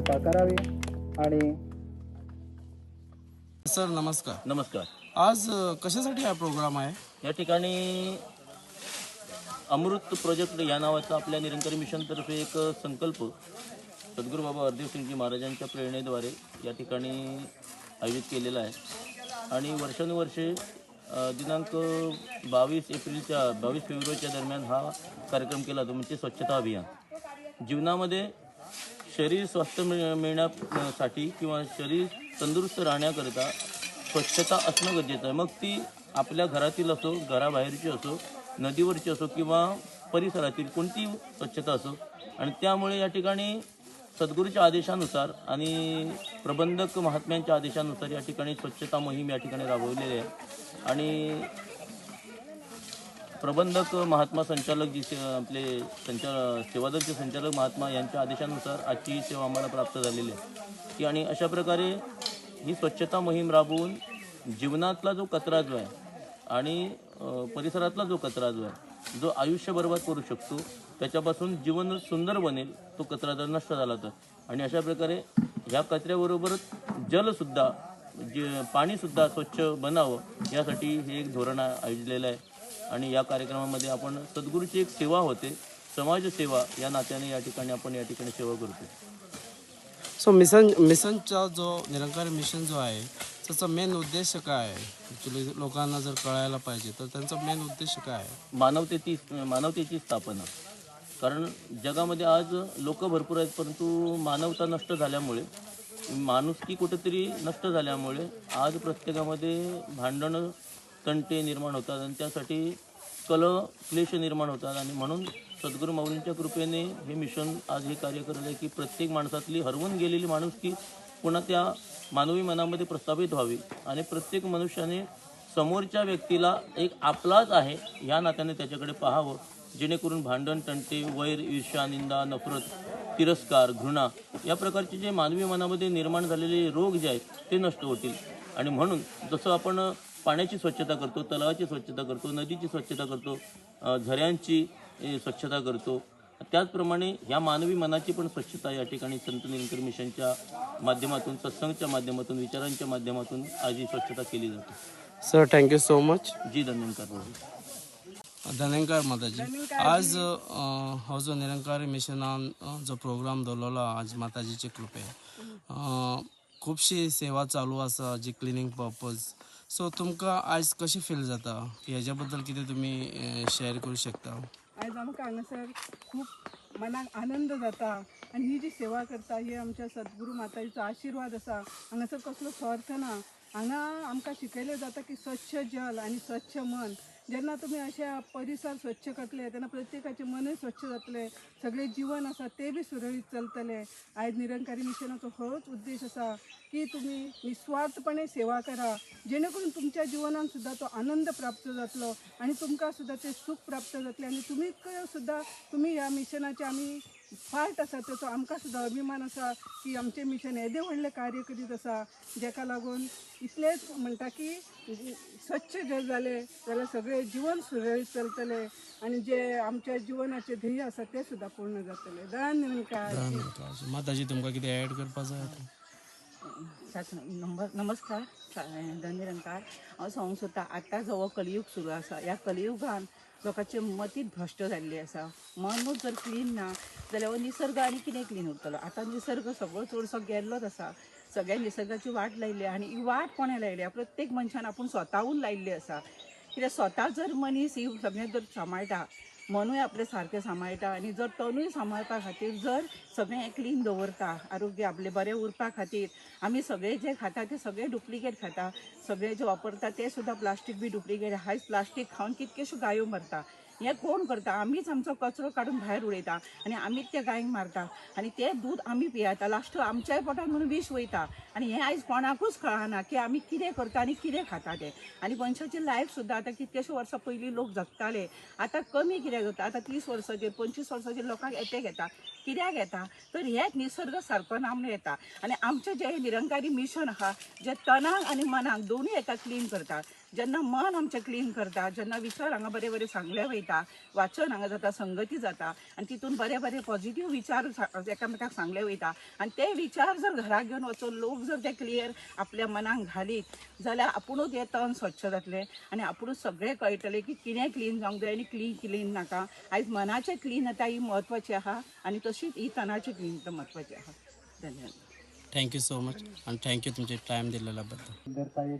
कृपा करावी। आणि सर नमस्कार. नमस्कार. आज कशासाठी हा प्रोग्राम आहे? या ठिकाणी अमृत प्रोजेक्ट या नावाचा आपल्या निरंकारी मिशनतर्फे एक संकल्प सद्गुरू बाबा हरदेव सिंगजी महाराजांच्या प्रेरणेद्वारे या ठिकाणी आयोजित केलेला आहे. आणि वर्षानुवर्षे दिनांक 22 फेब्रुवारीच्या दरम्यान हा कार्यक्रम केला जातो, म्हणजे स्वच्छता अभियान. जीवनामध्ये शरीर स्वस्थ मिळण्यासाठी किंवा शरीर तंदुरुस्त राहण्याकरिता स्वच्छता असणं गरजेचं आहे. मग ती आपल्या घरातील असो, घराबाहेरची असो, नदीवरची असो किंवा परिसरातील कोणती स्वच्छता असो. आणि त्यामुळे या ठिकाणी सद्गुरूच्या आदेशानुसार आणि प्रबंधक महात्म्यांच्या आदेशानुसार या ठिकाणी स्वच्छता मोहीम या ठिकाणी राबवलेली आहे. आणि प्रबंधक महात्मा संचालक आपले सेवादलचे संचालक महात्मा यांच्या आदेशानुसार आजची सेवा आम्हाला प्राप्त झालेली आहे की आणि अशा प्रकारे ही स्वच्छता मोहीम राबवून जीवनातला जो कचरा जो आहे आणि परिसरातला जो कचरा जो आहे, जो आयुष्य बर्बाद करू शकतो, त्याच्यापासून जीवन सुंदर बनेल, तो कचरा जर नष्ट झाला तर. आणि अशा प्रकारे ह्या कचऱ्याबरोबरच जलसुद्धा पाणीसुद्धा स्वच्छ बनावं यासाठी हे एक धोरण आयोजलेलं आहे. आणि या कार्यक्रमामध्ये आपण सद्गुरूची एक सेवा होते, समाजसेवा या नात्याने या ठिकाणी सेवा करतो. सो मिशनचा जो निरंकारी मिशन जो आहे त्याचा मेन उद्देश काय आहे? ॲक्च्युली लोकांना जर कळायला पाहिजे तर त्यांचा मेन उद्देश काय आहे? मानवतेची स्थापना. कारण जगामध्ये आज लोक भरपूर आहेत, परंतु मानवता नष्ट झाल्यामुळे, माणुसकी कुठेतरी नष्ट झाल्यामुळे आज प्रत्येकामध्ये भांडणं तंटे निर्माण होतात आणि त्यासाठी क्लेश निर्माण होतात. आणि म्हणून सद्गुरू माऊलींच्या कृपेने हे मिशन आज हे कार्य करत आहे की प्रत्येक माणसातली हरवून गेलेली माणुसकी पुन्हा त्या मानवी मनामध्ये प्रस्थापित व्हावी आणि प्रत्येक मनुष्याने समोरच्या व्यक्तीला एक आपलाच आहे या नात्याने त्याच्याकडे पाहावं, जेणेकरून भांडण तंटे, वैर, ईर्ष्या, निंदा, नफरत, तिरस्कार, घृणा या प्रकारचे जे मानवी मनामध्ये निर्माण झालेले रोग जे आहेत ते नष्ट होतील. आणि म्हणून जसं आपण पाण्याची स्वच्छता करतो, तलावाची स्वच्छता करतो, नदीची स्वच्छता करतो, झऱ्यांची स्वच्छता करतो, त्याचप्रमाणे ह्या मानवी मनाची पण स्वच्छता या ठिकाणी संत निरंकारी मिशनच्या माध्यमातून, सत्संगच्या माध्यमातून, विचारांच्या माध्यमातून आज ही स्वच्छता केली जाते. Sir thank you so much. जी धन्यवाद बाबू. धन्यवाद माताजी. आज हो जो निरंकारी मिशनान जो प्रोग्राम दवरलेलो आज माताजीचे कृपे खूपशी सेवा चालू आसा जी क्लिनिंग पर्पज. सो तुमकां आज कशें फील जाता की हेज्या बद्दल कितें तुमी शेअर करू शकता? आज आमकां हांगासर खूब मनाक आनंद जाता आणि ही जी सेवा करता ही आमच्या सद्गुरू माताजीचो आशिर्वाद आसा. हांगासर कसलो स्वार्थ ना. हांगा आमकां शिकयलें जाता की स्वच्छ जल आणि स्वच्छ मन. जेन्ना तुमी अशा परिसर स्वच्छ करतले तेन्ना प्रत्येकाचे मनय स्वच्छ जातले, सगळे जीवन आसा ते बी सुरळीत चलतले. आयज निरंकारी मिशनाचो होच उद्देश आसा की तुमी निस्वार्थपणे सेवा करा, जेणेकरून तुमच्या जीवनान सुद्धा तो आनंद प्राप्त जातलो आणि तुमकां सुद्धा ते सुख प्राप्त जातले. आणि तुम्ही ह्या मिशनाचे आमी पार्ट आसा, त्याचो आमकां सुद्धा अभिमान आसा की आमचें मिशन येदें व्हडलें कार्य करीत आसा, जेका लागून इतलेंच म्हणटा की स्वच्छ जर जालें जाल्यार सगळें जीवन सुरळीत चलतलें आणि जे आमच्या जीवनाचे ध्येय आसा ते सुद्धा पूर्ण जातले. दयान निरंकार. माताजी तुमकां कितें ॲड करपा जाय? नमस्कार. धन्यरंकार. हांव सांगूंक सोदतां, आतां जो हो कलियूग सुरू आसा, ह्या कलियुगान लोकांचे मतीत भ्रश्ट जाल्ली आसा. मनूच जर क्लीन ना जाल्यार हो निसर्ग आनी कितें क्लीन उरतलो? आतां निसर्ग सगळो चडसो गेल्लोच आसा. सगळ्या निसर्गाची वाट लायली आणि ही वाट कोणें लायल्या? प्रत्येक मनशान आपूण स्वताहून लायिल्ली आसा. कित्याक स्वता जर मनीस ही सगळें जर सांबाळटा, मनूय आपलें सारकें सांबाळटा आणि जर तनूय सांबाळपा खातीर जर सगळें क्लीन दवरता, आरोग्य आपलें बरें उरपा खातीर, आमी सगळें जें खाता तें सगळें डुप्लिकेट खाता, सगळें जें वापरता तें सुद्दां प्लास्टीक बी डुप्लिकेट. आयज प्लास्टीक खावन कितकेश्यो गायो मरता. हें कोण करता? आमीच आमचो कचरो काडून भायर उडयता आनी आमीच त्या गायंक मारता आनी तें दूद आमी पियेता. लास्ट आमच्याय पोटान म्हणून विश वयता आनी हें आयज कोणाकूच कळना की आमी कितें करता आनी कितें खाता तें. आनी मनशाची लायफ सुद्दां आतां कितकेशे वर्सां पयलीं लोक जगताले, आतां कमी कित्याक जाता? आतां 30 वर्सांचेर 25 वर्सांचेर लोकांक एटॅक येता. कित्याक येता? तर हेच निसर्ग सारको नामून येता. आनी आमचें जें निरंकारी मिशन आहा जें तनाक आनी मनाक दोनूय हेका क्लीन करता, जेन्ना मन आमचें क्लीन करता, जेन्ना विचार हांगा बरे बरे सांगले वयता, वाचन हांगा जाता, संगती जाता आनी तितून बरे बरे पॉझिटीव विचार एकामेकाक सांगले वयता आनी ते विचार जर घरा घेवन वचून लोक जर ते क्लियर आपल्या मनाक घालीत जाल्यार आपुणूच हें तन स्वच्छ जातलें आनी आपुणूच सगळें कळटलें की कितें क्लीन जावंक जाय आनी क्लीन नाका. आयज मनाचें क्लीनता ही म्हत्वाची आहा आनी तशीच ही तनाची क्लीनता म्हत्वाची आहा. धन्यवाद. थँक्यू सो मच आणि थँक्यू तुमचे टाईम दिलेल्याबद्दल. जर काही